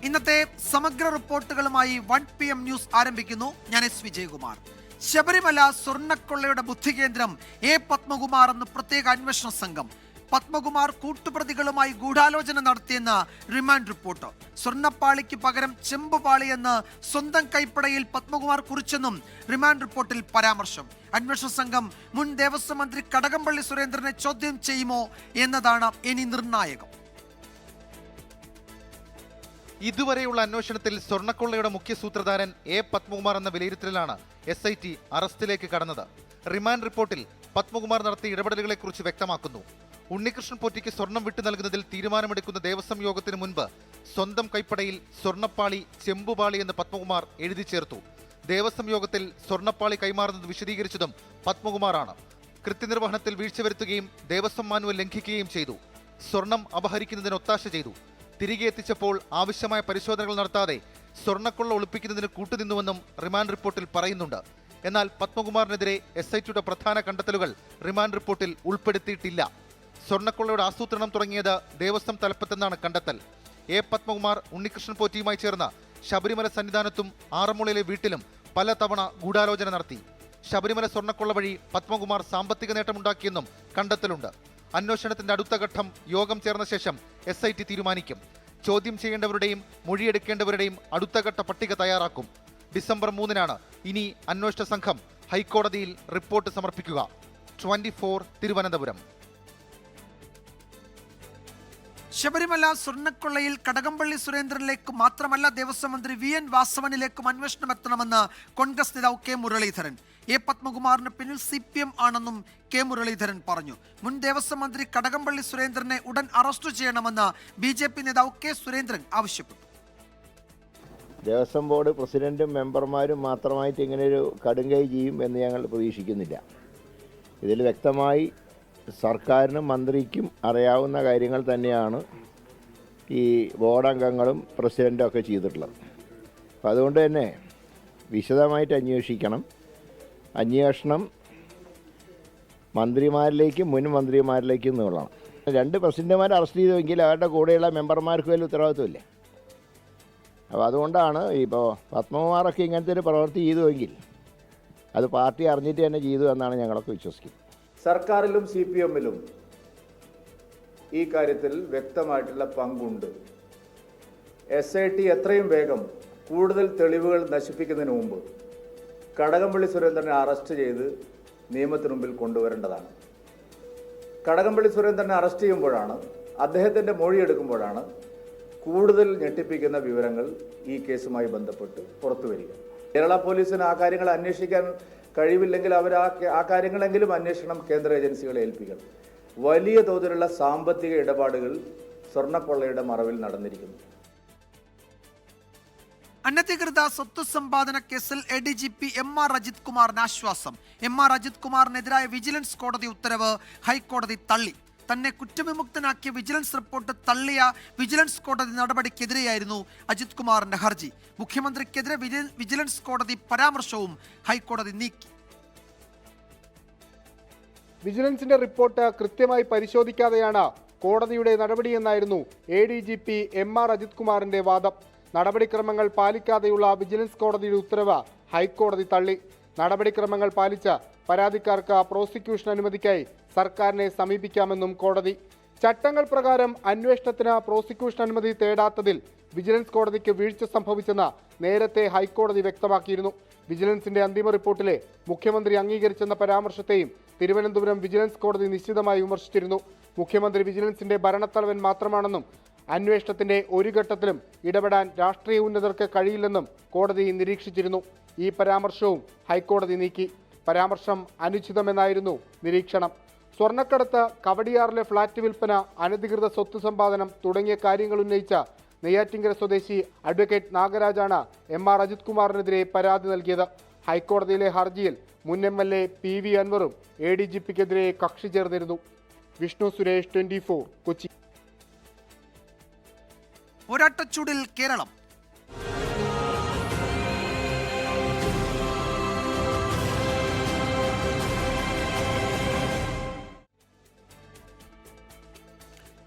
ഇന്നത്തെ സമഗ്ര റിപ്പോർട്ടുകളുമായി 1 PM news ആരംഭിക്കുന്നു. ഞാൻ എസ് വിജയകുമാർ. ശബരിമല സ്വർണ്ണക്കൊള്ളയുടെ ബുദ്ധികേന്ദ്രം എ പത്മകുമാർ എന്ന പ്രത്യേക അന്വേഷണ സംഘം. പത്മകുമാർ കൂട്ടുപ്രതികളുമായി ഗൂഢാലോചന നടത്തിയെന്ന് റിമാൻഡ് റിപ്പോർട്ട്. സ്വർണ്ണപ്പാളിക്ക് പകരം ചെമ്പുപാളിയെന്ന് സ്വന്തം കൈപ്പടയിൽ പത്മകുമാർ കുറിച്ചെന്നും റിമാൻഡ് റിപ്പോർട്ടിൽ പരാമർശം. അന്വേഷണ സംഘം മുൻ ദേവസ്വം മന്ത്രി കടകംപള്ളി സുരേന്ദ്രനെ ചോദ്യം ചെയ്യുമോ എന്നതാണ് ഇനി നിർണായകം. ഇതുവരെയുള്ള അന്വേഷണത്തിൽ സ്വർണ്ണക്കൊള്ളയുടെ മുഖ്യ സൂത്രധാരൻ എ പത്മകുമാർ എന്ന വിലയിരുത്തലിലാണ് SIT അറസ്റ്റിലേക്ക് കടന്നത്. റിമാൻഡ് റിപ്പോർട്ടിൽ പത്മകുമാർ നടത്തിയ ഇടപെടലുകളെക്കുറിച്ച് വ്യക്തമാക്കുന്നു. ഉണ്ണികൃഷ്ണൻ പോറ്റിക്ക് സ്വർണം വിട്ടു നൽകുന്നതിൽ തീരുമാനമെടുക്കുന്ന ദേവസ്വം യോഗത്തിന് മുൻപ് സ്വന്തം കൈപ്പടയിൽ സ്വർണ്ണപ്പാളി ചെമ്പുപാളി എന്ന് പത്മകുമാർ എഴുതി ചേർത്തു. ദേവസ്വം യോഗത്തിൽ സ്വർണ്ണപ്പാളി കൈമാറുന്നത് വിശദീകരിച്ചതും പത്മകുമാറാണ്. കൃത്യനിർവഹണത്തിൽ വീഴ്ച വരുത്തുകയും ദേവസ്വം മാനുവൽ ലംഘിക്കുകയും ചെയ്തു. സ്വർണം അപഹരിക്കുന്നതിന് ഒത്താശ ചെയ്തു. തിരികെ എത്തിച്ചപ്പോൾ ആവശ്യമായ പരിശോധനകൾ നടത്താതെ സ്വർണ്ണക്കൊള്ള ഒളിപ്പിക്കുന്നതിന് കൂട്ടുനിന്നുവെന്നും റിമാൻഡ് റിപ്പോർട്ടിൽ പറയുന്നുണ്ട്. എന്നാൽ പത്മകുമാറിനെതിരെ SITയുടെ പ്രധാന കണ്ടെത്തലുകൾ റിമാൻഡ് റിപ്പോർട്ടിൽ ഉൾപ്പെടുത്തിയിട്ടില്ല. സ്വർണ്ണക്കൊള്ളയുടെ ആസൂത്രണം തുടങ്ങിയത് ദേവസ്വം തലപ്പത്തെന്നാണ് കണ്ടെത്തൽ. എ പത്മകുമാർ ഉണ്ണികൃഷ്ണൻ പോറ്റിയുമായി ചേർന്ന് ശബരിമല സന്നിധാനത്തും ആറന്മുളയിലെ വീട്ടിലും പലതവണ ഗൂഢാലോചന നടത്തി. ശബരിമല സ്വർണ്ണക്കൊള്ള വഴി പത്മകുമാർ സാമ്പത്തിക നേട്ടമുണ്ടാക്കിയെന്നും കണ്ടെത്തലുണ്ട്. അന്വേഷണത്തിന്റെ അടുത്ത ഘട്ടം യോഗം ചേർന്ന ശേഷം SIT തീരുമാനിക്കും. ചോദ്യം ചെയ്യേണ്ടവരുടെയും മൊഴിയെടുക്കേണ്ടവരുടെയും അടുത്ത ഘട്ട പട്ടിക തയ്യാറാക്കും. ഡിസംബർ 3-നാണ് ഇനി അന്വേഷണ സംഘം ഹൈക്കോടതിയിൽ റിപ്പോർട്ട് സമർപ്പിക്കുക. 24 തിരുവനന്തപുരം. ശബരിമല സ്വർണ്ണക്കൊള്ളയിൽ കടകംപള്ളി സുരേന്ദ്രനിലേക്ക് മാത്രമല്ല ദേവസ്വം മന്ത്രി VN വാസവനിലേക്കും അന്വേഷണം എത്തണമെന്ന് കോൺഗ്രസ് നേതാവ് K മുരളീധരൻ. എ പത്മകുമാറിന് പിന്നിൽ CPM ആണെന്നും K മുരളീധരൻ പറഞ്ഞു. മുൻ ദേവസ്വം മന്ത്രി കടകംപള്ളി സുരേന്ദ്രനെ ഉടൻ അറസ്റ്റ് ചെയ്യണമെന്ന് BJP നേതാവ് K സുരേന്ദ്രൻ ആവശ്യപ്പെട്ടു. ദേവസ്വം ബോർഡ് പ്രസിഡന്റും മെമ്പർമാരും മാത്രമായിട്ട് ഇങ്ങനെയൊരു കടുങ്കൈ ചെയ്യും എന്ന് ഞങ്ങൾ പ്രതീക്ഷിക്കുന്നില്ല. ഇതിൽ വ്യക്തമായി സർക്കാരിനും മന്ത്രിക്കും അറിയാവുന്ന കാര്യങ്ങൾ തന്നെയാണ് ഈ ബോർഡ് അംഗങ്ങളും പ്രസിഡൻറ്റും ഒക്കെ ചെയ്തിട്ടുള്ളത്. അപ്പം അതുകൊണ്ട് തന്നെ വിശദമായിട്ട് അന്വേഷിക്കണം. അന്വേഷണം മന്ത്രിമാരിലേക്കും മുൻ മന്ത്രിമാരിലേക്കും നീളണം. 2 പ്രസിഡന്റുമാരെ അറസ്റ്റ് ചെയ്തുവെങ്കിൽ അവരുടെ കൂടെയുള്ള മെമ്പർമാർക്ക് വലിയ ഉത്തരവാദിത്വമില്ലേ. അപ്പോൾ അതുകൊണ്ടാണ് ഇപ്പോൾ പത്മകുമാറൊക്കെ ഇങ്ങനത്തെ ഒരു പ്രവൃത്തി ചെയ്തുവെങ്കിൽ അത് പാർട്ടി അറിഞ്ഞിട്ട് തന്നെ ചെയ്തു എന്നാണ് ഞങ്ങളൊക്കെ വിശ്വസിക്കുന്നത്. സർക്കാരിലും CPM-ലും ഈ കാര്യത്തിൽ വ്യക്തമായിട്ടുള്ള പങ്കുണ്ട്. SIT എത്രയും വേഗം കൂടുതൽ തെളിവുകൾ നശിപ്പിക്കുന്നതിന് മുമ്പ് കടകംപള്ളി സുരേന്ദ്രനെ അറസ്റ്റ് ചെയ്ത് നിയമത്തിന് മുമ്പിൽ കൊണ്ടുവരേണ്ടതാണ്. കടകംപള്ളി സുരേന്ദ്രനെ അറസ്റ്റ് ചെയ്യുമ്പോഴാണ്, അദ്ദേഹത്തിൻ്റെ മൊഴിയെടുക്കുമ്പോഴാണ് കൂടുതൽ ഞെട്ടിപ്പിക്കുന്ന വിവരങ്ങൾ ഈ കേസുമായി ബന്ധപ്പെട്ട് പുറത്തു വരിക. കേരള പോലീസിന് ആ കാര്യങ്ങൾ അന്വേഷിക്കാൻ കഴിവില്ലെങ്കിൽ അവർ ആ കാര്യങ്ങളെങ്കിലും അന്വേഷണം കേന്ദ്ര ഏജൻസികളെ ഏൽപ്പിക്കണം. വലിയ തോതിലുള്ള സാമ്പത്തിക ഇടപാടുകൾ സ്വർണ്ണക്കൊള്ളയുടെ മറവിൽ നടന്നിരിക്കുന്നു. അനധികൃത സ്വത്ത് സമ്പാദന കേസിൽ ADGP MR അജിത് കുമാറിന് ആശ്വാസം. MR അജിത് കുമാറിനെതിരായ വിജിലൻസ് കോടതി ഉത്തരവ് ഹൈക്കോടതി തള്ളി. തന്നെ കുറ്റവിമുക്തനാക്കിയ വിജിലൻസ് റിപ്പോർട്ട് തള്ളിയ വിജിലൻസ് കോടതി നടപടിക്കെതിരെയായിരുന്നു അജിത് കുമാറിന്റെ ഹർജി. മുഖ്യമന്ത്രിക്കെതിരെ വിജിലൻസ് കോടതി പരാമർശവും ഹൈക്കോടതി നീക്കി. വിജിലൻസിന്റെ റിപ്പോർട്ട് കൃത്യമായി പരിശോധിക്കാതെയാണ് കോടതിയുടെ നടപടിയെന്നായിരുന്നു ADGP MR അജിത് കുമാറിന്റെ വാദം. നടപടിക്രമങ്ങൾ പാലിക്കാതെയുള്ള വിജിലൻസ് കോടതിയുടെ ഉത്തരവ് ഹൈക്കോടതി തള്ളി. നടപടിക്രമങ്ങൾ പാലിച്ച പരാതിക്കാർക്ക് പ്രോസിക്യൂഷൻ അനുമതിക്കായി സർക്കാരിനെ സമീപിക്കാമെന്നും കോടതി. ചട്ടങ്ങൾ പ്രകാരം അന്വേഷണത്തിന് പ്രോസിക്യൂഷൻ അനുമതി തേടാത്തതിൽ വിജിലൻസ് കോടതിക്ക് വീഴ്ച സംഭവിച്ചെന്ന് നേരത്തെ ഹൈക്കോടതി വ്യക്തമാക്കിയിരുന്നു. വിജിലൻസിന്റെ അന്തിമ റിപ്പോർട്ടിലെ മുഖ്യമന്ത്രി അംഗീകരിച്ചെന്ന പരാമർശത്തെയും തിരുവനന്തപുരം വിജിലൻസ് കോടതി നിശ്ചിതമായി വിമർശിച്ചിരുന്നു. മുഖ്യമന്ത്രി വിജിലൻസിന്റെ ഭരണത്തലവൻ മാത്രമാണെന്നും അന്വേഷണത്തിന്റെ ഒരു ഘട്ടത്തിലും ഇടപെടാൻ രാഷ്ട്രീയ ഉന്നതർക്ക് കഴിയില്ലെന്നും കോടതി നിരീക്ഷിച്ചിരുന്നു. ഈ പരാമർശവും ഹൈക്കോടതി നീക്കി. പരാമർശം അനുചിതമെന്നായിരുന്നു നിരീക്ഷണം. സ്വർണ്ണക്കടത്ത്, കവടിയാറിലെ ഫ്ളാറ്റ് വിൽപ്പന, അനധികൃത സ്വത്ത് സമ്പാദനം തുടങ്ങിയ കാര്യങ്ങൾ ഉന്നയിച്ച നെയ്യാറ്റിങ്കര സ്വദേശി അഡ്വക്കേറ്റ് നാഗരാജാണ് MR അജിത് കുമാറിനെതിരെ പരാതി നൽകിയത്. ഹൈക്കോടതിയിലെ ഹർജിയിൽ മുൻ MLA PV അൻവറും ADGPക്കെതിരെ കക്ഷി ചേർന്നിരുന്നു. വിഷ്ണു സുരേഷ്, 24 കൊച്ചി. പോരാട്ടച്ചൂടിൽ കേരളം.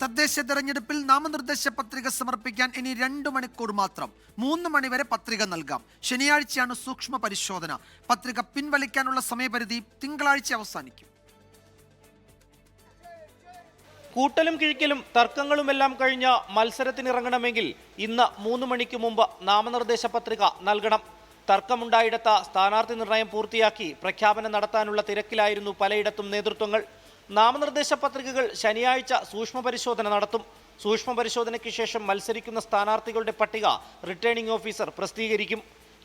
തദ്ദേശ തെരഞ്ഞെടുപ്പിൽ നാമനിർദ്ദേശ പത്രിക സമർപ്പിക്കാൻ ഇനി 2 മണിക്കൂർ മാത്രം. 3 മണി വരെ പത്രിക നൽകാം. ശനിയാഴ്ചയാണ് സൂക്ഷ്മ പരിശോധന. പത്രിക പിൻവലിക്കാനുള്ള സമയപരിധി തിങ്കളാഴ്ച അവസാനിക്കും. കൂട്ടലും കിഴിക്കലും തർക്കങ്ങളുമെല്ലാം കഴിഞ്ഞ മത്സരത്തിനിറങ്ങണമെങ്കിൽ ഇന്ന് 3 മണിക്ക് മുമ്പ് നാമനിർദ്ദേശ പത്രിക നൽകണം. തർക്കമുണ്ടായിടത്ത സ്ഥാനാർത്ഥി നിർണയം പൂർത്തിയാക്കി പ്രഖ്യാപനം നടത്താനുള്ള തിരക്കിലായിരുന്നു പലയിടത്തും നേതൃത്വങ്ങൾ. നാമനിർദ്ദേശ പത്രികകൾ ശനിയാഴ്ച സൂക്ഷ്മ പരിശോധന നടത്തും. സൂക്ഷ്മ പരിശോധനയ്ക്ക് ശേഷം മത്സരിക്കുന്ന സ്ഥാനാർത്ഥികളുടെ പട്ടിക റിട്ടേണിംഗ് ഓഫീസർ പ്രസിദ്ധീകരിക്കും.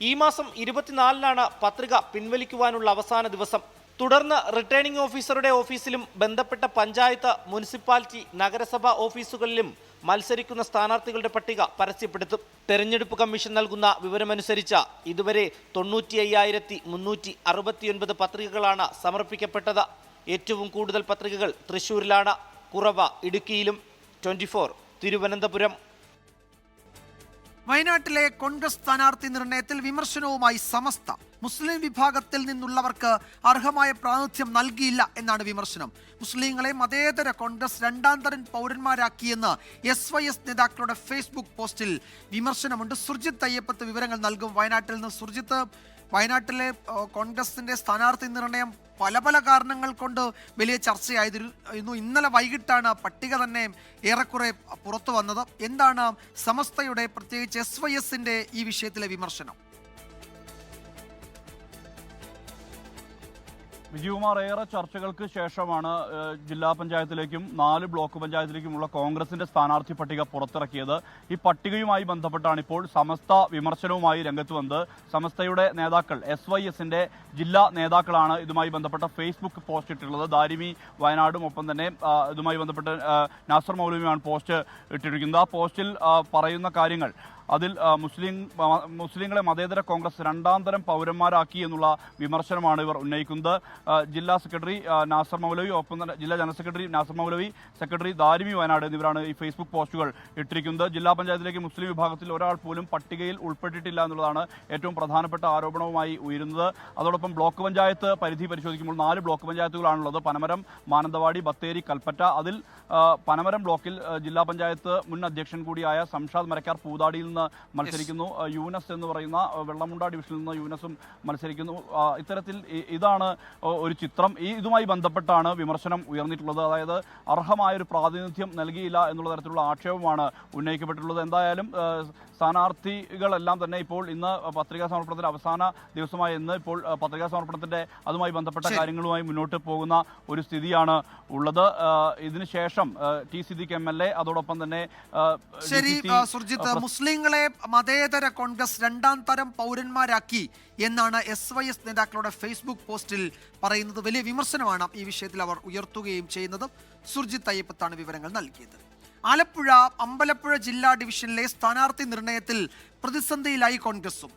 ഈ മാസം 24-നാണ് പത്രിക പിൻവലിക്കുവാനുള്ള അവസാന ദിവസം. തുടർന്ന് റിട്ടേണിംഗ് ഓഫീസറുടെ ഓഫീസിലും ബന്ധപ്പെട്ട പഞ്ചായത്ത്, മുനിസിപ്പാലിറ്റി, നഗരസഭ ഓഫീസുകളിലും മത്സരിക്കുന്ന സ്ഥാനാർത്ഥികളുടെ പട്ടിക പരസ്യപ്പെടുത്തും. തെരഞ്ഞെടുപ്പ് കമ്മീഷൻ നൽകുന്ന വിവരമനുസരിച്ച് ഇതുവരെ 95,369 പത്രികകളാണ് സമർപ്പിക്കപ്പെട്ടത്. ഏറ്റവും കൂടുതൽ പത്രികകൾ തൃശ്ശൂരിലാണ്, കുറവ് ഇടുക്കിയിലും. 24 തിരുവനന്തപുരം. വയനാട്ടിലെ കോൺഗ്രസ് സ്ഥാനാർത്ഥി നിർണയത്തിൽ വിമർശനവുമായി സമസ്ത. മുസ്ലിം വിഭാഗത്തിൽ നിന്നുള്ളവർക്ക് അർഹമായ പ്രാതിനിധ്യം നൽകിയില്ല എന്നാണ് വിമർശനം. മുസ്ലിങ്ങളെ മതേതര കോൺഗ്രസ് 2ാം തരം പൗരന്മാരാക്കിയെന്ന് SYS നേതാക്കളുടെ ഫേസ്ബുക്ക് പോസ്റ്റിൽ വിമർശനമുണ്ട്. സുർജിത്ത് അയ്യപ്പത്ത് വിവരങ്ങൾ നൽകും. വയനാട്ടിൽ നിന്ന് സുർജിത്ത്, വയനാട്ടിലെ കോൺഗ്രസിന്റെ സ്ഥാനാർത്ഥി നിർണയം പല കാരണങ്ങൾ കൊണ്ട് വലിയ ചർച്ചയായിരുന്നു. ഇന്നലെ വൈകിട്ടാണ് പട്ടിക തന്നെ ഏറെക്കുറെ പുറത്തു വന്നത്. എന്താണ് സമസ്തയുടെ, പ്രത്യേകിച്ച് SYSന്റെ ഈ വിഷയത്തിലെ വിമർശനം? വിജയകുമാർ, ഏറെ ചർച്ചകൾക്ക് ശേഷമാണ് ജില്ലാ പഞ്ചായത്തിലേക്കും 4 ബ്ലോക്ക് പഞ്ചായത്തിലേക്കുമുള്ള കോൺഗ്രസിന്റെ സ്ഥാനാർത്ഥി പട്ടിക പുറത്തിറക്കിയത്. ഈ പട്ടികയുമായി ബന്ധപ്പെട്ടാണ് ഇപ്പോൾ സമസ്ത വിമർശനവുമായി രംഗത്ത് വന്നത്. സമസ്തയുടെ നേതാക്കൾ, SYSന്റെ ജില്ലാ നേതാക്കളാണ് ഇതുമായി ബന്ധപ്പെട്ട ഫേസ്ബുക്ക് പോസ്റ്റ് ഇട്ടിട്ടുള്ളത്. ദാരിമി വയനാടും ഒപ്പം തന്നെ ഇതുമായി ബന്ധപ്പെട്ട് നാസർ മൗലവിയുമാണ് പോസ്റ്റ് ഇട്ടിരിക്കുന്നത്. ആ പോസ്റ്റിൽ പറയുന്ന കാര്യങ്ങൾ, അതിൽ മുസ്ലിങ്ങളെ മതേതര കോൺഗ്രസ് 2ാം തരം പൗരന്മാരാക്കി എന്നുള്ള വിമർശനമാണ് ഇവർ ഉന്നയിക്കുന്നത്. ജില്ലാ സെക്രട്ടറി നാസർ മൗലവി, ഒപ്പം തന്നെ ജില്ലാ ജനറൽ സെക്രട്ടറി നാസർ മൗലവി, സെക്രട്ടറി ദാരിമി വയനാട് എന്നിവരാണ് ഈ ഫേസ്ബുക്ക് പോസ്റ്റുകൾ ഇട്ടിരിക്കുന്നത്. ജില്ലാ പഞ്ചായത്തിലേക്ക് മുസ്ലിം വിഭാഗത്തിൽ ഒരാൾ പോലും പട്ടികയിൽ ഉൾപ്പെട്ടിട്ടില്ല എന്നുള്ളതാണ് ഏറ്റവും പ്രധാനപ്പെട്ട ആരോപണവുമായി ഉയരുന്നത്. അതോടൊപ്പം ബ്ലോക്ക് പഞ്ചായത്ത് പരിധി പരിശോധിക്കുമ്പോൾ 4 ബ്ലോക്ക് പഞ്ചായത്തുകളാണുള്ളത്: പനമരം, മാനന്തവാടി, ബത്തേരി, കൽപ്പറ്റ. അതിൽ പനമരം ബ്ലോക്കിൽ ജില്ലാ പഞ്ചായത്ത് മുൻ അധ്യക്ഷൻ കൂടിയായ സംഷാദ് മരക്കാർ പൂതാടിയിൽ നിന്ന് മത്സരിക്കുന്നു. യൂനസ് എന്ന് പറയുന്ന വെള്ളമുണ്ട ഡിവിഷനിൽ നിന്ന് യൂനസും മത്സരിക്കുന്നു. ഇത്തരത്തിൽ ഇതാണ് ഒരു ചിത്രം. ഇതുമായി ബന്ധപ്പെട്ടാണ് വിമർശനം ഉയർന്നിട്ടുള്ളത്. അതായത് അർഹമായൊരു പ്രാതിനിധ്യം നൽകിയില്ല എന്നുള്ള തരത്തിലുള്ള ആക്ഷേപമാണ് ഉന്നയിക്കപ്പെട്ടിട്ടുള്ളത്. എന്തായാലും സ്ഥാനാർത്ഥികളെല്ലാം തന്നെ ഇപ്പോൾ ഇന്ന് പത്രികാ സമർപ്പണത്തിന്റെ അവസാന ദിവസമായ ഇന്ന് ഇപ്പോൾ പത്രികാ സമർപ്പണത്തിന്റെ അതുമായി ബന്ധപ്പെട്ട കാര്യങ്ങളുമായി മുന്നോട്ട് പോകുന്ന ഒരു സ്ഥിതിയാണ് ഉള്ളത്. ഇതിനുശേഷം ടി സിദ്ദിഖ് MLA, അതോടൊപ്പം തന്നെ ശരി സുർജിത്ത്, മുസ്ലിങ്ങളെ മതേതര കോൺഗ്രസ് 2ാം തരം പൗരന്മാരാക്കി എന്നാണ് SYS നേതാക്കളുടെ ഫേസ്ബുക്ക് പോസ്റ്റിൽ പറയുന്നത്. വലിയ വിമർശനമാണ് ഈ വിഷയത്തിൽ അവർ ഉയർത്തുകയും ചെയ്യുന്നത്. സുർജിത്ത് അയ്യപ്പത്താണ് വിവരങ്ങൾ നൽകിയത്. ആലപ്പുഴ, അമ്പലപ്പുഴ ജില്ലാ ഡിവിഷനിലെ സ്ഥാനാർത്ഥി നിർണയത്തിൽ പ്രതിസന്ധിയിലായി കോൺഗ്രസും.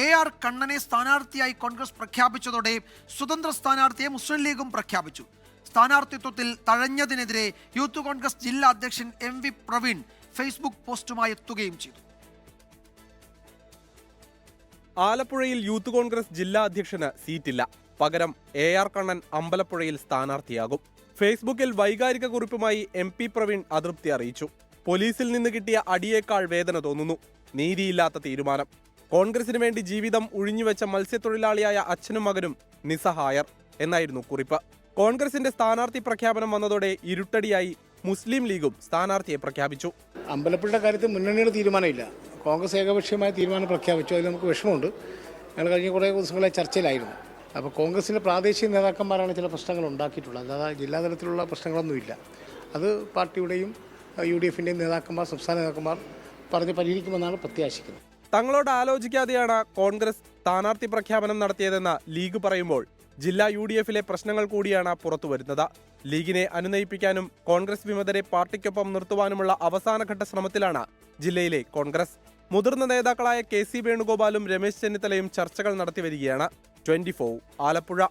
AR കണ്ണനെ സ്ഥാനാർത്ഥിയായി കോൺഗ്രസ് പ്രഖ്യാപിച്ചതോടെ സ്വതന്ത്ര സ്ഥാനാർത്ഥിയെ മുസ്ലിം ലീഗും പ്രഖ്യാപിച്ചു. സ്ഥാനാർത്ഥിത്വത്തിൽ തഴഞ്ഞതിനെതിരെ യൂത്ത് കോൺഗ്രസ് ജില്ലാ അധ്യക്ഷൻ MV പ്രവീൺ ഫേസ്ബുക്ക് പോസ്റ്റുമായി എത്തുകയും ചെയ്തു. ആലപ്പുഴയിൽ യൂത്ത് കോൺഗ്രസ് ജില്ലാ അധ്യക്ഷന് സീറ്റില്ല. പകരം AR കണ്ണൻ അമ്പലപ്പുഴയിൽ സ്ഥാനാർത്ഥിയാകും. ഫേസ്ബുക്കിൽ വൈകാരിക കുറിപ്പുമായി MP പ്രവീൺ അതൃപ്തി അറിയിച്ചു. പോലീസിൽ നിന്ന് കിട്ടിയ അടിയേക്കാൾ വേദന തോന്നുന്നു. നീതിയില്ലാത്ത തീരുമാനം. കോൺഗ്രസിന് വേണ്ടി ജീവിതം ഉഴിഞ്ഞുവെച്ച മത്സ്യത്തൊഴിലാളിയായ അച്ഛനും മകനും നിസ്സഹായർ എന്നായിരുന്നു കുറിപ്പ്. കോൺഗ്രസിന്റെ സ്ഥാനാർത്ഥി പ്രഖ്യാപനം വന്നതോടെ ഇരുട്ടടിയായി മുസ്ലിം ലീഗും സ്ഥാനാർത്ഥിയെ പ്രഖ്യാപിച്ചു. അമ്പലപ്പുഴയുടെ കാര്യത്തിൽ മുന്നണിയുടെ തീരുമാനമില്ല. കോൺഗ്രസ് ഏകപക്ഷീയമായ തീരുമാനം പ്രഖ്യാപിച്ചു. അതിൽ നമുക്ക് വിഷമമുണ്ട്. ഞങ്ങൾ കഴിഞ്ഞ കുറേ ദിവസങ്ങളെ ചർച്ചയിലായിരുന്നു. അപ്പോൾ കോൺഗ്രസിൻ്റെ പ്രാദേശിക നേതാക്കന്മാരാണ് ചില പ്രശ്നങ്ങൾ ഉണ്ടാക്കിയിട്ടുള്ളത്. അല്ലാതെ ജില്ലാതലത്തിലുള്ള പ്രശ്നങ്ങളൊന്നുമില്ല. അത് പാർട്ടിയുടെയും UDFിൻ്റെയും നേതാക്കന്മാർ, സംസ്ഥാന നേതാക്കന്മാർ പറഞ്ഞ് പരിഹരിക്കുമെന്നാണ് പ്രത്യാശിക്കുന്നത്. തങ്ങളോട് ആലോചിക്കാതെയാണ് കോൺഗ്രസ് സ്ഥാനാർത്ഥി പ്രഖ്യാപനം നടത്തിയതെന്ന് ലീഗ് പറയുമ്പോൾ ജില്ലാ UDFിലെ പ്രശ്നങ്ങൾ കൂടിയാണ് പുറത്തുവരുന്നത്. ലീഗിനെ അനുനയിപ്പിക്കാനും കോൺഗ്രസ് വിമതരെ പാർട്ടിക്കൊപ്പം നിർത്തുവാനുമുള്ള അവസാനഘട്ട ശ്രമത്തിലാണ് ജില്ലയിലെ കോൺഗ്രസ്. മുതിർന്ന നേതാക്കളായ KC വേണുഗോപാലും രമേശ് ചെന്നിത്തലയും ചർച്ചകൾ നടത്തിവരികയാണ്. 24 ആലപ്പുഴ.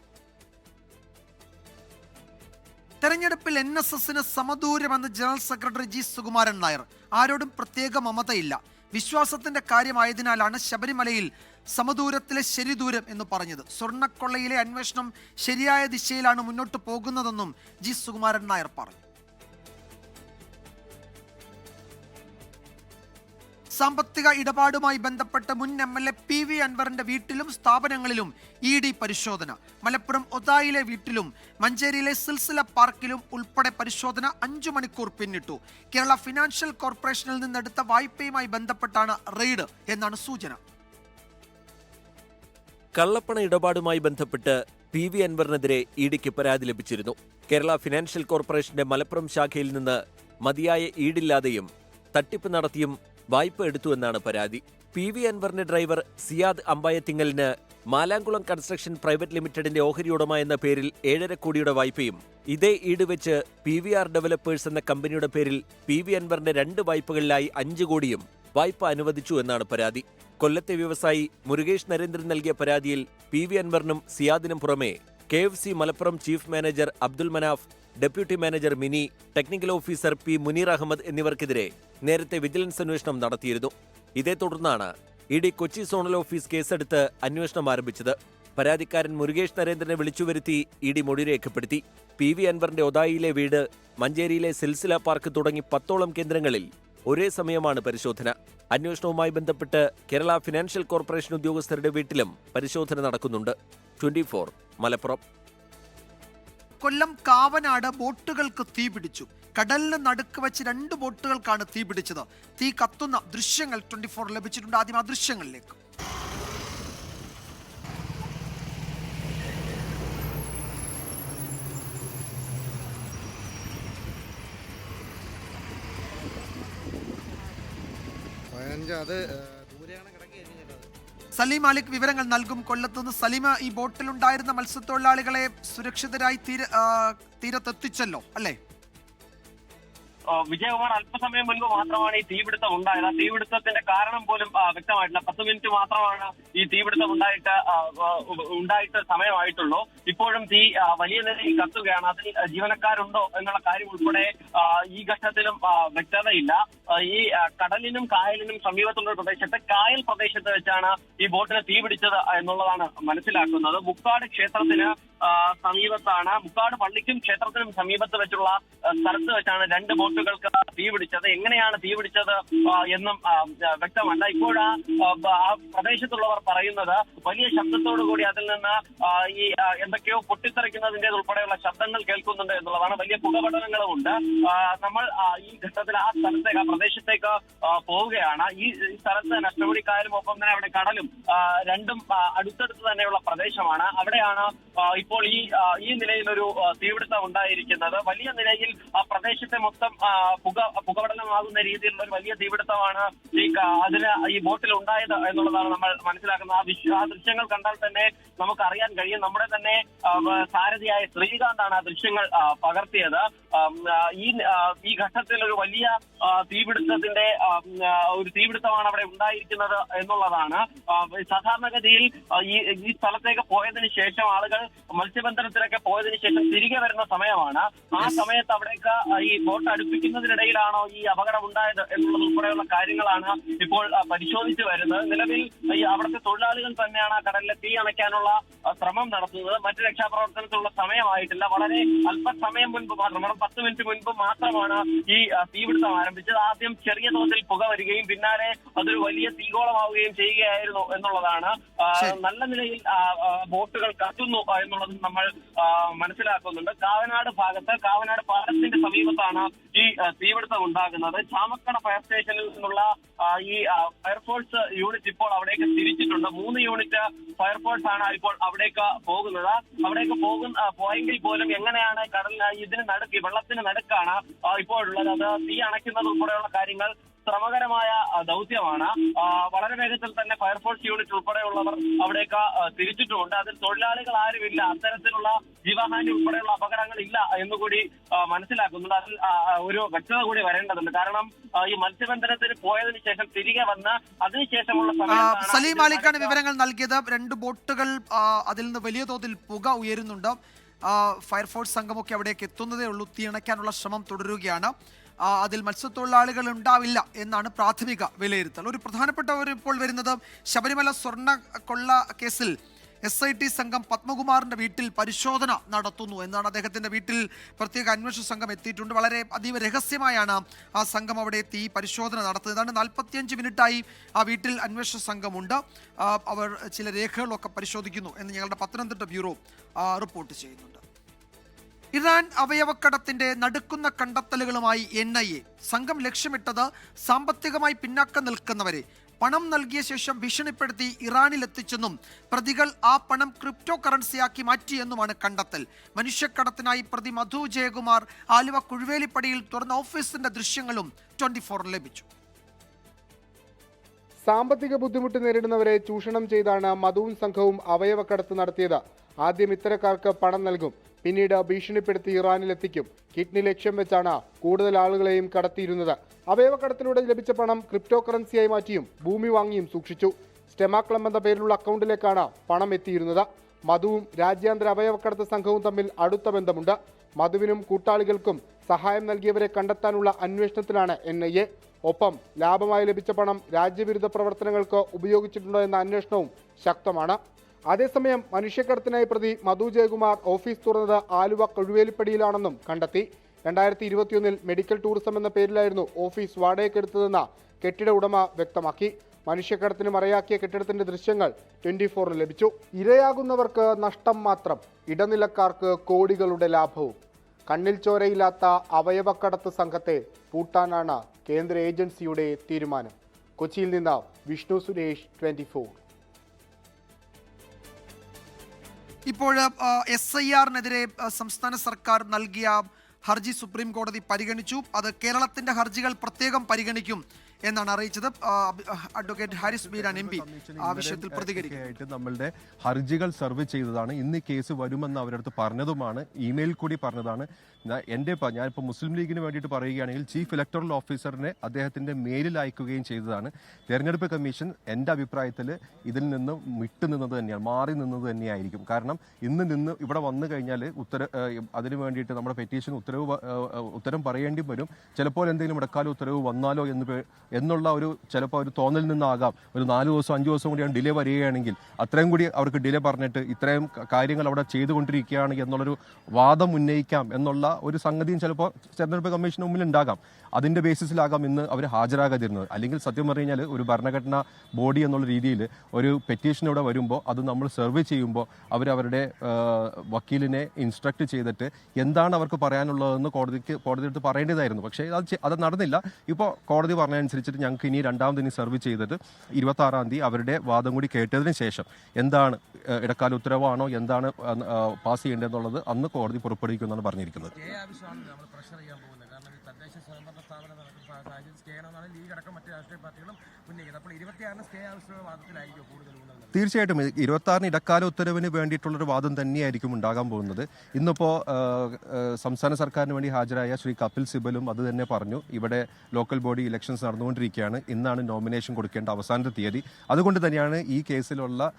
തെരഞ്ഞെടുപ്പിൽ NSSന് സമദൂരമെന്ന് general secretary G Sukumaran Nair. ആരോടും പ്രത്യേക മമതയില്ല. വിശ്വാസത്തിന്റെ കാര്യമായതിനാലാണ് ശബരിമലയിൽ സമദൂരത്തിലെ ശരിദൂരം എന്ന് പറഞ്ഞത്. സ്വർണ്ണക്കൊള്ളയിലെ അന്വേഷണം ശരിയായ ദിശയിലാണ് മുന്നോട്ട് പോകുന്നതെന്നും G സുകുമാരൻ നായർ പറഞ്ഞു. സാമ്പത്തിക ഇടപാടുമായി ബന്ധപ്പെട്ട് മുൻ MLA PV അൻവറിന്റെ വീട്ടിലും സ്ഥാപനങ്ങളിലും ED പരിശോധന. മലപ്പുറം ഒതായിലെ വീട്ടിലും മഞ്ചേരിയിലെ സിൽസില പാർക്കിലും ഉൾപ്പെടെ പരിശോധന 5 മണിക്കൂർ പിന്നിട്ടു. കേരള ഫിനാൻഷ്യൽ കോർപ്പറേഷനിൽ നിന്നെടുത്ത വായ്പയുമായി ബന്ധപ്പെട്ടാണ് റെയ്ഡ് എന്നാണ് സൂചന. കള്ളപ്പണ ഇടപാടുമായി ബന്ധപ്പെട്ട് PV അൻവറിനെതിരെ EDക്ക് പരാതി ലഭിച്ചിരുന്നു. കേരള ഫിനാൻഷ്യൽ കോർപ്പറേഷന്റെ മലപ്പുറം ശാഖയിൽ നിന്ന് മതിയായ ഈടില്ലാതെയും തട്ടിപ്പ് നടത്തിയും വായ്പ എടുത്തുവെന്നാണ് പരാതി. PV അൻവറിന്റെ ഡ്രൈവർ സിയാദ് അമ്പായത്തിങ്ങലിന് മാലാംകുളം കൺസ്ട്രക്ഷൻ പ്രൈവറ്റ് ലിമിറ്റഡിന്റെ ഓഹരി ഉടമ എന്ന പേരിൽ 7.5 കോടിയുടെ വായ്പയും ഇതേ ഈട് വെച്ച് PVR ഡെവലപ്പേഴ്സ് എന്ന കമ്പനിയുടെ പേരിൽ PV അൻവറിന്റെ 2 വായ്പകളിലായി 5 കോടിയും വായ്പ അനുവദിച്ചു എന്നാണ് പരാതി. കൊല്ലത്തെ വ്യവസായി മുരുകേഷ് നരേന്ദ്രൻ നൽകിയ പരാതിയിൽ PV അൻവറിനും സിയാദിനും പുറമെ KFC Malappuram chief manager Abdul Manaf, deputy manager Mini, technical officer P Muneer Ahmed എന്നിവർക്കെതിരെ നേരത്തെ വിജിലൻസ് അന്വേഷണം നടത്തിയിരുന്നു. ഇതേ തുടർന്നാണ് ED കൊച്ചി സോണൽ ഓഫീസ് കേസെടുത്ത് അന്വേഷണം ആരംഭിച്ചത്. പരാതിക്കാരൻ മുരുകേഷ് നരേന്ദ്രനെ വിളിച്ചുവരുത്തി ED മൊഴി രേഖപ്പെടുത്തി. PV അൻവറിന്റെ ഒതായിയിലെ വീട്, മഞ്ചേരിയിലെ സിൽസില പാർക്ക് തുടങ്ങി 10ഓളം കേന്ദ്രങ്ങളിൽ ഒരേ സമയമാണ് പരിശോധന. അന്വേഷണവുമായി ബന്ധപ്പെട്ട് കേരള ഫിനാൻഷ്യൽ കോർപ്പറേഷൻ ഉദ്യോഗസ്ഥരുടെ വീട്ടിലും പരിശോധന നടക്കുന്നുണ്ട്. 24 മലപ്പുറം. കൊല്ലം കാവനാട് ബോട്ടുകൾക്ക് തീപിടിച്ചു. കടലിന് നടുക്ക് വെച്ച് 2 ബോട്ടുകൾക്കാണ് തീപിടിച്ചത്. തീ കത്തുന്ന ദൃശ്യങ്ങൾ 24 ലഭിച്ചിട്ടുണ്ട്. ആദ്യം ആ ദൃശ്യങ്ങളിലേക്ക്. സലീം മാലിക് വിവരങ്ങൾ നൽകും കൊല്ലത്തുനിന്ന്. സലീമ, ഈ ബോട്ടിലുണ്ടായിരുന്ന മത്സ്യത്തൊഴിലാളികളെ സുരക്ഷിതരായി തീരത്തെത്തിച്ചല്ലോ അല്ലേ? വിജയകുമാർ, അല്പസമയം മുൻപ് മാത്രമാണ് ഈ തീപിടുത്തം ഉണ്ടായത്. ആ തീപിടുത്തത്തിന്റെ കാരണം പോലും വ്യക്തമായിട്ടില്ല. 10 മിനിറ്റ് മാത്രമാണ് ഈ തീപിടുത്തം ഉണ്ടായിട്ട് സമയമായിട്ടുള്ളൂ. ഇപ്പോഴും തീ വലിയ നിലയിൽ കത്തുകയാണ്. അതിൽ ജീവനക്കാരുണ്ടോ എന്നുള്ള കാര്യം ഉൾപ്പെടെ ഈ ഘട്ടത്തിലും വ്യക്തതയില്ല. ഈ കടലിനും കായലിനും സമീപത്തുള്ള പ്രദേശത്ത്, കായൽ പ്രദേശത്ത് വെച്ചാണ് ഈ ബോട്ടിന് തീപിടിച്ചത് എന്നുള്ളതാണ് മനസ്സിലാക്കുന്നത്. മുക്കാട് ക്ഷേത്രത്തിന് സമീപത്താണ്, മുക്കാട് പള്ളിക്കും ക്ഷേത്രത്തിനും സമീപത്ത് വെച്ചുള്ള സ്ഥലത്ത് വെച്ചാണ് 2 ബോട്ടുകൾക്ക് തീപിടിച്ചത്. എങ്ങനെയാണ് തീപിടിച്ചത് എന്നും വ്യക്തമല്ല. ഇപ്പോഴാ ആ പ്രദേശത്തുള്ളവർ പറയുന്നത് വലിയ ശബ്ദത്തോടു കൂടി അതിൽ നിന്ന് ഈ എന്തൊക്കെയോ പൊട്ടിത്തെറിക്കുന്നതിന്റെ ഉൾപ്പെടെയുള്ള ശബ്ദങ്ങൾ കേൾക്കുന്നുണ്ട് എന്നുള്ളതാണ്. വലിയ പുകപടലങ്ങളും ഉണ്ട്. നമ്മൾ ഈ ഘട്ടത്തിൽ ആ സ്ഥലത്തേക്ക്, ആ പ്രദേശത്തേക്ക് പോവുകയാണ്. ഈ സ്ഥലത്ത് നഷ്ടപടിക്കാരും ഒപ്പം തന്നെ അവിടെ കടലും രണ്ടും അടുത്തടുത്ത് തന്നെയുള്ള പ്രദേശമാണ്. അവിടെയാണ് ഇപ്പോൾ ഈ നിലയിലൊരു തീപിടുത്തം ഉണ്ടായിരിക്കുന്നത്. വലിയ നിലയിൽ ആ പ്രദേശത്തെ മൊത്തം പുകപടലമാകുന്ന രീതിയിലുള്ള ഒരു വലിയ തീപിടുത്തമാണ് ഈ ബോട്ടിൽ ഉണ്ടായത് എന്നുള്ളതാണ് നമ്മൾ മനസ്സിലാക്കുന്നത്. ആ ദൃശ്യങ്ങൾ കണ്ടാൽ തന്നെ നമുക്ക് അറിയാൻ കഴിയും. നമ്മുടെ തന്നെ സാരഥിയായ ശ്രീകാന്താണ് ആ ദൃശ്യങ്ങൾ പകർത്തിയത്. ഈ ഘട്ടത്തിൽ ഒരു വലിയ തീപിടുത്തമാണ് അവിടെ ഉണ്ടായിരിക്കുന്നത് എന്നുള്ളതാണ്. സാധാരണഗതിയിൽ ഈ സ്ഥലത്തേക്ക് പോയതിനു ശേഷം ആളുകൾ മത്സ്യബന്ധനത്തിലൊക്കെ പോയതിനു ശേഷം തിരികെ വരുന്ന സമയമാണ്. ആ സമയത്ത് അവിടേക്ക് ഈ ബോട്ട് അടുപ്പിക്കുന്നതിനിടയിലാണോ ഈ അപകടം ഉണ്ടായത് എന്നുള്ളത് ഉൾപ്പെടെയുള്ള കാര്യങ്ങളാണ് ഇപ്പോൾ പരിശോധിച്ചു വരുന്നത്. നിലവിൽ ഈ അവിടുത്തെ തൊഴിലാളികൾ തന്നെയാണ് കടലിലെ തീ അണയ്ക്കാനുള്ള ശ്രമം നടത്തുന്നത്. മറ്റു രക്ഷാപ്രവർത്തനത്തിലുള്ള സമയമായിട്ടില്ല. വളരെ അല്പസമയം മുൻപ് മാത്രം, 10 മിനിറ്റ് മുൻപ് മാത്രമാണ് ഈ തീപിടുത്തം ആരംഭിച്ചത്. ആദ്യം ചെറിയ തോതിൽ പുക വരികയും പിന്നാലെ അതൊരു വലിയ തീഗോളമാവുകയും ചെയ്യുകയായിരുന്നു എന്നുള്ളതാണ്. നല്ല നിലയിൽ ബോട്ടുകൾ കത്തുന്നു എന്നുള്ളത് നമ്മൾ മനസ്സിലാക്കുന്നുണ്ട്. കാവനാട് പാലത്തിന്റെ സമീപത്താണ് ഈ തീപിടുത്തം ഉണ്ടാകുന്നത്. ചാമക്കട ഫയർ സ്റ്റേഷനിൽ നിന്നുള്ള ഈ ഫയർഫോഴ്സ് യൂണിറ്റ് ഇപ്പോൾ അവിടേക്ക് തിരിച്ചിട്ടുണ്ട്. 3 യൂണിറ്റ് ഫയർഫോഴ്സ് ആണ് ഇപ്പോൾ അവിടേക്ക് പോകുന്നത്. അവിടേക്ക് പോയെങ്കിൽ പോലും എങ്ങനെയാണ് ഇതിന് നടുക്ക്, വെള്ളത്തിന് നടുക്കാണ് ഇപ്പോഴുള്ളത്. അത് തീ അണയ്ക്കുന്നത് ഉൾപ്പെടെയുള്ള കാര്യങ്ങൾ ശ്രമകരമായ ദൗത്യമാണ്. വളരെ വേഗത്തിൽ തന്നെ ഫയർഫോഴ്സ് യൂണിറ്റ് ഉൾപ്പെടെയുള്ളവർ അവിടേക്ക് തിരിച്ചിട്ടുമുണ്ട്. അതിൽ തൊഴിലാളികൾ ആരുമില്ല. അത്തരത്തിലുള്ള ജീവഹാനി ഉൾപ്പെടെയുള്ള അപകടങ്ങൾ ഇല്ല എന്നുകൂടി മനസ്സിലാക്കുന്നുണ്ട്. അതിൽ ഒരു വ്യക്തത കൂടി വരേണ്ടതുണ്ട്. കാരണം ഈ മത്സ്യബന്ധനത്തിന് പോയതിനു ശേഷം തിരികെ വന്ന് അതിനുശേഷമുള്ള സമയത്താണ്. സലീം മാലിക്കാണ് വിവരങ്ങൾ നൽകിയത്. 2 ബോട്ടുകൾ, അതിൽ നിന്ന് വലിയ തോതിൽ പുക ഉയരുന്നുണ്ട്. ഫയർഫോഴ്സ് സംഘമൊക്കെ അവിടേക്ക് എത്തുന്നതേ ഉള്ളൂ. തീയണയ്ക്കാനുള്ള ശ്രമം തുടരുകയാണ്. അതിൽ മത്സ്യത്തൊഴിലാളികൾ ഉണ്ടാവില്ല എന്നാണ് പ്രാഥമിക വിലയിരുത്തൽ. ഒരു പ്രധാനപ്പെട്ട ഇപ്പോൾ വരുന്നത് ശബരിമല സ്വർണ്ണ കൊള്ള കേസിൽ SIT സംഘം പത്മകുമാറിന്റെ വീട്ടിൽ പരിശോധന നടത്തുന്നു എന്നാണ്. അദ്ദേഹത്തിന്റെ വീട്ടിൽ പ്രത്യേക അന്വേഷണ സംഘം എത്തിയിട്ടുണ്ട്. വളരെ അതീവ രഹസ്യമായാണ് ആ സംഘം അവിടെ എത്തി പരിശോധന നടത്തുന്നത്. ഏതാണ്ട് 45 മിനിറ്റായി ആ വീട്ടിൽ അന്വേഷണ സംഘമുണ്ട്. അവർ ചില രേഖകളൊക്കെ പരിശോധിക്കുന്നു എന്ന് ഞങ്ങളുടെ പത്തനംതിട്ട ബ്യൂറോ റിപ്പോർട്ട് ചെയ്യുന്നുണ്ട്. ഇറാൻ അവയവക്കടത്തിന്റെ നടുക്കുന്ന കണ്ടെത്തലുകളുമായി NIA സംഘം ലക്ഷ്യമിട്ടത് സാമ്പത്തികമായി പിന്നാക്കം നിൽക്കുന്നവരെ പണം നൽകിയ ശേഷം ഭീഷണിപ്പെടുത്തി ഇറാനിലെത്തിച്ചെന്നും പ്രതികൾ ആ പണം ക്രിപ്റ്റോ കറൻസിയാക്കി മാറ്റിയെന്നുമാണ് കണ്ടെത്തൽ. മനുഷ്യക്കടത്തിനായി പ്രതി മധു ജയകുമാർ ആലുവ കുഴുവേലിപ്പടിയിൽ തുറന്ന ഓഫീസിന്റെ ദൃശ്യങ്ങളും 24 ലഭിച്ചു. സാമ്പത്തിക ബുദ്ധിമുട്ട് നേരിടുന്നവരെ ചൂഷണം ചെയ്താണ് മധുവും സംഘവും അവയവക്കടത്ത് നടത്തിയത്. ആദ്യം ഇത്തരക്കാർക്ക് പണം നൽകും, പിന്നീട് ഭീഷണിപ്പെടുത്തി ഇറാനിലെത്തിക്കും. കിഡ്നി ലക്ഷ്യം വെച്ചാണ് കൂടുതൽ ആളുകളെയും കടത്തിയിരുന്നത്. അവയവക്കടത്തിലൂടെ ലഭിച്ച പണം ക്രിപ്റ്റോ കറൻസിയായി മാറ്റിയും ഭൂമി വാങ്ങിയും സൂക്ഷിച്ചു. സ്റ്റെമാക്ലം എന്ന പേരിലുള്ള അക്കൗണ്ടിലേക്കാണ് പണം എത്തിയിരുന്നത്. മധുവും രാജ്യാന്തര അവയവക്കടത്ത് സംഘവും തമ്മിൽ അടുത്ത ബന്ധമുണ്ട്. മധുവിനും കൂട്ടാളികൾക്കും സഹായം നൽകിയവരെ കണ്ടെത്താനുള്ള അന്വേഷണത്തിലാണ് NIA. ഒപ്പം ലാഭമായി ലഭിച്ച പണം രാജ്യവിരുദ്ധ പ്രവർത്തനങ്ങൾക്ക് ഉപയോഗിച്ചിട്ടുണ്ടോ എന്ന അന്വേഷണവും ശക്തമാണ്. അതേസമയം മനുഷ്യക്കടത്തിനായി പ്രതി മധു ജയകുമാർ ഓഫീസ് തുറന്നത് ആലുവ കൊഴുവേലിപ്പടിയിലാണെന്നും കണ്ടെത്തി. 2021 മെഡിക്കൽ ടൂറിസം എന്ന പേരിലായിരുന്നു ഓഫീസ് വാടകയ്ക്കെടുത്തതെന്ന് കെട്ടിട ഉടമ വ്യക്തമാക്കി. മനുഷ്യക്കടത്തിന് മറയാക്കിയ കെട്ടിടത്തിന്റെ ദൃശ്യങ്ങൾ 24 ലഭിച്ചു. ഇരയാകുന്നവർക്ക് നഷ്ടം മാത്രം, ഇടനിലക്കാർക്ക് കോടികളുടെ ലാഭവും. കണ്ണിൽ ചോരയില്ലാത്ത അവയവക്കടത്ത് സംഘത്തെ പൂട്ടാനാണ് കേന്ദ്ര ഏജൻസിയുടെ തീരുമാനം. കൊച്ചിയിൽ നിന്ന് വിഷ്ണു സുരേഷ്, 24. ഇപ്പോൾ SIR-നെതിരെ സംസ്ഥാന സർക്കാർ നൽകിയ ഹർജി സുപ്രീം കോടതി പരിഗണിച്ചു. അത് കേരളത്തിന്റെ ഹർജികൾ പ്രത്യേകം പരിഗണിക്കും എന്നാണ് അറിയിച്ചത്. അഡ്വക്കേറ്റ് ഹാരിസ് ബീരാൻ MP ആ വിഷയത്തിൽ പ്രതികരിക്കും. നമ്മളുടെ ഹർജികൾ സർവ് ചെയ്തതാണ്. ഇന്ന് കേസ് വരുമെന്ന് അവരടുത്ത് പറഞ്ഞതുമാണ്, ഇമെയിൽ കൂടി പറഞ്ഞതാണ്. ഞാനിപ്പോൾ മുസ്ലിം ലീഗിന് വേണ്ടിയിട്ട് പറയുകയാണെങ്കിൽ ചീഫ് ഇലക്ടറൽ ഓഫീസറിനെ അദ്ദേഹത്തിന്റെ മെയിലിൽ അയക്കുകയും ചെയ്തതാണ്. തെരഞ്ഞെടുപ്പ് കമ്മീഷൻ എൻ്റെ അഭിപ്രായത്തിൽ ഇതിൽ നിന്ന് വിട്ടുനിന്നത് തന്നെയാണ്, മാറി നിന്നത് തന്നെയായിരിക്കും. കാരണം ഇന്ന് ഇവിടെ വന്നു കഴിഞ്ഞാൽ അതിന് വേണ്ടിയിട്ട് നമ്മുടെ പെറ്റീഷൻ ഉത്തരം പറയേണ്ടി വരും. ചിലപ്പോൾ എന്തെങ്കിലും ഇടക്കാല ഉത്തരവ് വന്നാലോ എന്നുള്ള ചിലപ്പോൾ ഒരു തോന്നൽ നിന്നാകാം ഒരു 4 ദിവസം 5 ദിവസം കൂടിയാണ് ഡിലേ വരികയാണെങ്കിൽ അത്രയും കൂടി അവർക്ക് ഡിലേ പറഞ്ഞിട്ട് ഇത്രയും കാര്യങ്ങൾ അവിടെ ചെയ്തുകൊണ്ടിരിക്കുകയാണ് എന്നുള്ളൊരു വാദം ഉന്നയിക്കാം എന്നുള്ള ഒരു സംഗതിയും ചിലപ്പോൾ തെരഞ്ഞെടുപ്പ് കമ്മീഷന് മുമ്പിൽ ഉണ്ടാകാം. അതിന്റെ ബേസിസിലാകാം ഇന്ന് അവർ ഹാജരാകാതിരുന്നത്. അല്ലെങ്കിൽ സത്യം പറഞ്ഞു കഴിഞ്ഞാൽ ഒരു ഭരണഘടനാ ബോഡി എന്നുള്ള രീതിയിൽ ഒരു പെറ്റീഷൻ ഇവിടെ വരുമ്പോൾ അത് നമ്മൾ സർവേ ചെയ്യുമ്പോൾ അവരവരുടെ വക്കീലിനെ ഇൻസ്ട്രക്ട് ചെയ്തിട്ട് എന്താണ് അവർക്ക് പറയാനുള്ളതെന്ന് കോടതിയെടുത്ത് പറയേണ്ടതായിരുന്നു. പക്ഷേ അത് നടന്നില്ല. ഇപ്പോൾ കോടതി പറഞ്ഞതനുസരിച്ചിട്ട് ഞങ്ങൾക്ക് ഇനി രണ്ടാമത് സർവേ ചെയ്തിട്ട് 26-ാം തീയതി അവരുടെ വാദം കൂടി കേട്ടതിന് ശേഷം എന്താണ് ഇടക്കാല ഉത്തരവാണോ എന്താണ് പാസ് ചെയ്യേണ്ടതെന്നുള്ളത് അന്ന് കോടതി പുറപ്പെടുവിക്കുമെന്നാണ് പറഞ്ഞിരിക്കുന്നത്. തീർച്ചയായിട്ടും 26-ന് ഇടക്കാല ഉത്തരവിന് വേണ്ടിയിട്ടുള്ളൊരു വാദം തന്നെയായിരിക്കും ഉണ്ടാകാൻ പോകുന്നത്. ഇന്നിപ്പോൾ സംസ്ഥാന സർക്കാരിന് വേണ്ടി ഹാജരായ ശ്രീ കപിൽ സിബലും അത് തന്നെ പറഞ്ഞു. ഇവിടെ ലോക്കൽ ബോഡി ഇലക്ഷൻസ് നടന്നുകൊണ്ടിരിക്കുകയാണ്, ഇന്നാണ് നോമിനേഷൻ കൊടുക്കേണ്ട അവസാനത്തെ തീയതി. അതുകൊണ്ട് തന്നെയാണ് ഈ കേസിലുള്ള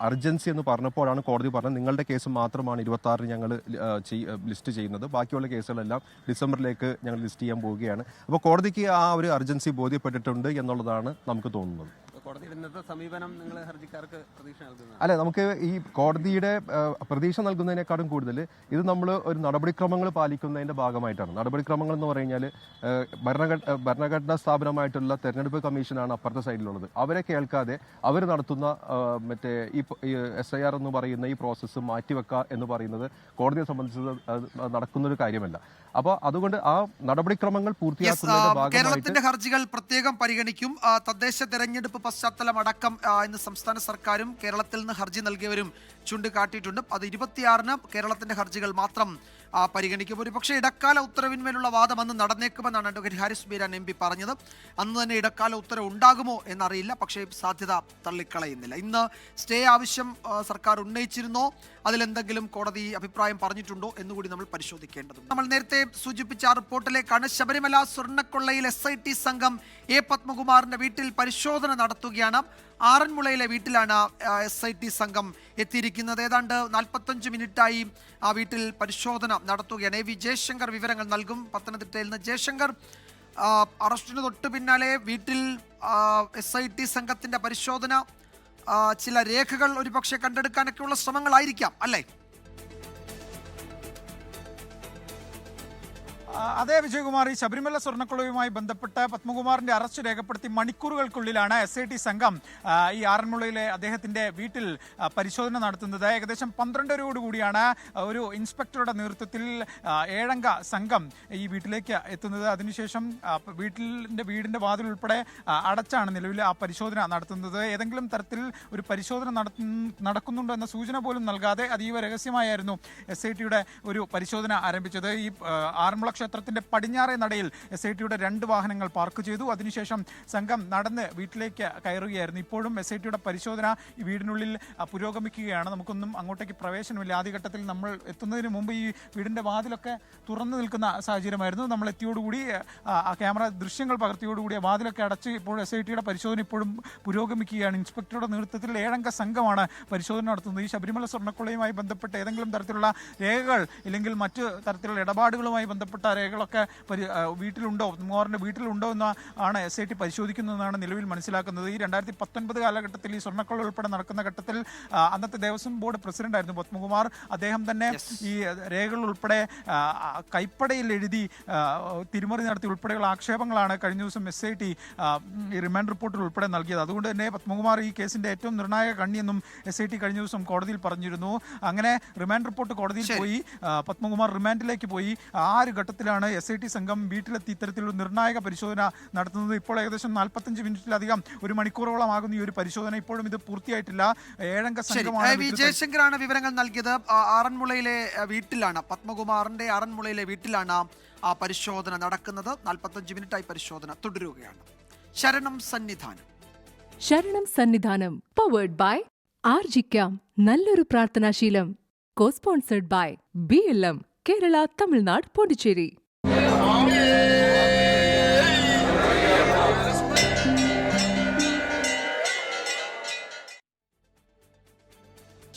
അർജൻസി എന്ന് പറഞ്ഞപ്പോഴാണ് കോടതി പറഞ്ഞത് നിങ്ങളുടെ കേസ് മാത്രമാണ് 26-ന് ഞങ്ങൾ ലിസ്റ്റ് ചെയ്യുന്നത്, ബാക്കിയുള്ള കേസുകളെല്ലാം ഡിസംബറിലേക്ക് ഞങ്ങൾ ലിസ്റ്റ് ചെയ്യാൻ പോവുകയാണ്. അപ്പോൾ കോടതിക്ക് ആ ഒരു അർജൻസി ബോധ്യപ്പെട്ടിട്ടുണ്ട് എന്നുള്ളതാണ് നമുക്ക് തോന്നുന്നത്. അല്ല, നമുക്ക് ഈ കോടതിയുടെ പ്രതീക്ഷ നൽകുന്നതിനേക്കാളും കൂടുതൽ ഇത് നമ്മൾ ഒരു നടപടിക്രമങ്ങൾ പാലിക്കുന്നതിന്റെ ഭാഗമായിട്ടാണ്. നടപടിക്രമങ്ങൾ എന്ന് പറഞ്ഞാൽ ഭരണഘടനാ സ്ഥാപനമായിട്ടുള്ള തെരഞ്ഞെടുപ്പ് കമ്മീഷനാണ് അപ്പുറത്തെ സൈഡിലുള്ളത്. അവരെ കേൾക്കാതെ അവർ നടത്തുന്ന മറ്റേ ഈ SIR എന്ന് പറയുന്ന ഈ പ്രോസസ്സ് മാറ്റിവെക്കുക എന്ന് പറയുന്നത് കോടതിയെ സംബന്ധിച്ച് നടക്കുന്നൊരു കാര്യമല്ല. അപ്പോൾ അതുകൊണ്ട് ആ നടപടിക്രമങ്ങൾ പൂർത്തിയാക്കുന്നതിന്റെ ഭാഗമായിട്ട് കേരളത്തിന്റെ ഹർജികൾ പ്രത്യേകം പരിഗണിക്കും. തദ്ദേശ തെരഞ്ഞെടുപ്പ് പശ്ചാത്തലം അടക്കം ഇന്ന് സംസ്ഥാന സർക്കാരും കേരളത്തിൽ നിന്ന് ഹർജി നൽകിയവരും ചൂണ്ടിക്കാട്ടിയിട്ടുണ്ട്. അത് 26-ന് കേരളത്തിന്റെ ഹർജികൾ മാത്രം പരിഗണിക്കും. ഒരു പക്ഷേ ഇടക്കാല ഉത്തരവിന്മേലുള്ള വാദം അന്ന് നടന്നേക്കുമെന്നാണ് അഡ്വക്കേറ്റ് ഹാരിസ് ബീരാൻ MP പറഞ്ഞത്. അന്ന് തന്നെ ഇടക്കാല ഉത്തരവ് ഉണ്ടാകുമോ എന്നറിയില്ല, പക്ഷേ സാധ്യത തള്ളിക്കളയുന്നില്ല. ഇന്ന് സ്റ്റേ ആവശ്യം സർക്കാർ ഉന്നയിച്ചിരുന്നോ, അതിലെന്തെങ്കിലും കോടതി അഭിപ്രായം പറഞ്ഞിട്ടുണ്ടോ എന്നുകൂടി നമ്മൾ പരിശോധിക്കേണ്ടതുണ്ട്. നമ്മൾ നേരത്തെ സൂചിപ്പിച്ച റിപ്പോർട്ടിലേക്കാണ്. ശബരിമല സ്വർണ്ണക്കൊള്ളയിൽ SIT സംഘം A പത്മകുമാറിന്റെ വീട്ടിൽ പരിശോധന നടത്തുകയാണ്. ആറന്മുളയിലെ വീട്ടിലാണ് SIT സംഘം എത്തിയിരിക്കുന്നത്. ഏതാണ്ട് 45 മിനിറ്റായി ആ വീട്ടിൽ പരിശോധന നടത്തുകയാണ്. AV ജയശങ്കർ വിവരങ്ങൾ നൽകും പത്തനംതിട്ടയിൽ നിന്ന്. ജയശങ്കർ, അറസ്റ്റിന് തൊട്ടു പിന്നാലെ വീട്ടിൽ SIT സംഘത്തിന്റെ പരിശോധന ചില രേഖകൾ ഒരുപക്ഷെ കണ്ടെടുക്കാനൊക്കെയുള്ള ശ്രമങ്ങളായിരിക്കാം അല്ലേ? അതേ വിജയകുമാർ, ഈ ശബരിമല സ്വർണ്ണക്കൊള്ളയുമായി ബന്ധപ്പെട്ട് പത്മകുമാറിന്റെ അറസ്റ്റ് രേഖപ്പെടുത്തി മണിക്കൂറുകൾക്കുള്ളിലാണ് SIT സംഘം ഈ ആറന്മുളയിലെ അദ്ദേഹത്തിന്റെ വീട്ടിൽ പരിശോധന നടത്തുന്നത്. ഏകദേശം 12:00 ഒരു ഇൻസ്പെക്ടറുടെ നേതൃത്വത്തിൽ 7-അംഗ സംഘം ഈ വീട്ടിലേക്ക് എത്തുന്നത്. അതിനുശേഷം വീടിന്റെ വാതിൽ ഉൾപ്പെടെ അടച്ചാണ് നിലവിൽ ആ പരിശോധന നടത്തുന്നത്. ഏതെങ്കിലും തരത്തിൽ ഒരു പരിശോധന നടക്കുന്നുണ്ടോ എന്ന സൂചന പോലും നൽകാതെ അതീവ രഹസ്യമായിരുന്നു SITയുടെ ഒരു പരിശോധന ആരംഭിച്ചത്. ഈ ആറന്മുള ക്ഷേത്രത്തിന്റെ പടിഞ്ഞാറേ നടയിൽ SITയുടെ 2 വാഹനങ്ങൾ പാർക്ക് ചെയ്തു. അതിനുശേഷം സംഘം നടന്ന് വീട്ടിലേക്ക് കയറുകയായിരുന്നു. ഇപ്പോഴും SITയുടെ പരിശോധന ഈ വീടിനുള്ളിൽ പുരോഗമിക്കുകയാണ്. നമുക്കൊന്നും അങ്ങോട്ടേക്ക് പ്രവേശനമില്ല. ആദ്യഘട്ടത്തിൽ നമ്മൾ എത്തുന്നതിന് മുമ്പ് ഈ വീടിന്റെ വാതിലൊക്കെ തുറന്നു നിൽക്കുന്ന സാഹചര്യമായിരുന്നു. നമ്മൾ എത്തിയോടുകൂടി ക്യാമറ ദൃശ്യങ്ങൾ പകർത്തിയോടുകൂടി വാതിലൊക്കെ അടച്ച് ഇപ്പോൾ SITയുടെ പരിശോധന ഇപ്പോഴും പുരോഗമിക്കുകയാണ്. ഇൻസ്പെക്ടറുടെ നേതൃത്വത്തിൽ 7-അംഗ സംഘമാണ് പരിശോധന നടത്തുന്നത്. ഈ ശബരിമല സ്വർണ്ണക്കൊള്ളയുമായി ബന്ധപ്പെട്ട് ഏതെങ്കിലും തരത്തിലുള്ള രേഖകൾ ഇല്ലെങ്കിൽ മറ്റു തരത്തിലുള്ള ഇടപാടുകളുമായി ബന്ധപ്പെട്ട രേഖകളൊക്കെ വീട്ടിലുണ്ടോ, പത്മകുമാറിന്റെ വീട്ടിലുണ്ടോ എന്നാണ് SIT പരിശോധിക്കുന്നതെന്നാണ് നിലവിൽ മനസ്സിലാക്കുന്നത്. ഈ 2019 കാലഘട്ടത്തിൽ ഈ സ്വർണ്ണക്കൊള്ള ഉൾപ്പെടെ നടക്കുന്ന ഘട്ടത്തിൽ അന്നത്തെ ദേവസ്വം ബോർഡ് പ്രസിഡന്റായിരുന്നു പത്മകുമാർ. അദ്ദേഹം തന്നെ ഈ രേഖകൾ ഉൾപ്പെടെ കൈപ്പടയിൽ എഴുതി തിരിമറി നടത്തി ഉൾപ്പെടെയുള്ള ആക്ഷേപങ്ങളാണ് കഴിഞ്ഞ ദിവസം SIT ഈ റിമാൻഡ് റിപ്പോർട്ടിൽ ഉൾപ്പെടെ നൽകിയത്. അതുകൊണ്ട് തന്നെ പത്മകുമാർ ഈ കേസിന്റെ ഏറ്റവും നിർണായക കണ്ണിയെന്നും SIT കഴിഞ്ഞ ദിവസം കോടതിയിൽ പറഞ്ഞിരുന്നു. അങ്ങനെ റിമാൻഡ് റിപ്പോർട്ട് കോടതിയിൽ പോയി. പത്മകുമാർ റിമാൻഡിലേക്ക് പോയി. 6 ഘട്ടത്തിലാണ് SIT സംഘം വീട്ടിലെത്തി ഇത്തരത്തിലുള്ള നിർണായക പരിശോധന നടത്തുന്നത്. ഇപ്പോൾ ഏകദേശം 45 മിനിറ്റിലധികം, 1 മണിക്കൂറോളം ആകുന്ന ഈ ഒരു പരിശോധന ഇപ്പോഴും ഇത് പൂർത്തിയായിട്ടില്ല. 7-അംഗ സംഘമാണ്. ജയശങ്കറാണ് വിവരങ്ങൾ നൽകിയത്. ആറന്മുളയിലെ വീട്ടിലാണ്, പത്മകുമാറിന്റെ ആറന്മുളയിലെ വീട്ടിലാണ് ആ പരിശോധന നടക്കുന്നത്. 45 മിനിറ്റായി പരിശോധന തുടരുകയാണ്. ശരണം സന്നിധാനം. ശരണം സന്നിധാനം പവേർഡ് ബൈ ആർജിക്കാം നല്ലൊരു പ്രാർത്ഥനാശീലം. co-sponsored by BLM Kerala, Tamil Nadu, Pondicherry.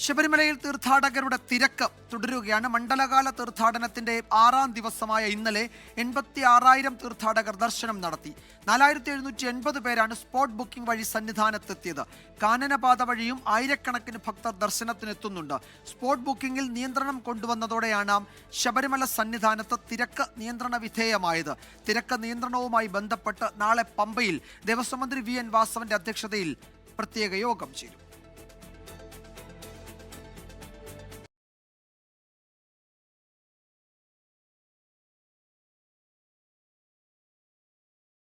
ശബരിമലയിൽ തീർത്ഥാടകരുടെ തിരക്ക് തുടരുകയാണ്. മണ്ഡലകാല തീർത്ഥാടനത്തിന്റെ 6-ാം ദിവസമായ ഇന്നലെ 86,000 തീർത്ഥാടകർ ദർശനം നടത്തി. 4,780 പേരാണ് സ്പോട്ട് ബുക്കിംഗ് വഴി സന്നിധാനത്തെത്തിയത്. കാനനപാത വഴിയും ആയിരക്കണക്കിന് ഭക്തർ ദർശനത്തിനെത്തുന്നുണ്ട്. സ്പോട്ട് ബുക്കിംഗിൽ നിയന്ത്രണം കൊണ്ടുവന്നതോടെയാണ് ശബരിമല സന്നിധാനത്ത് തിരക്ക് നിയന്ത്രണ വിധേയമായത്. തിരക്ക് നിയന്ത്രണവുമായി ബന്ധപ്പെട്ട് നാളെ പമ്പയിൽ ദേവസ്വം മന്ത്രി VN വാസവന്റെ അധ്യക്ഷതയിൽ പ്രത്യേക യോഗം ചേരും.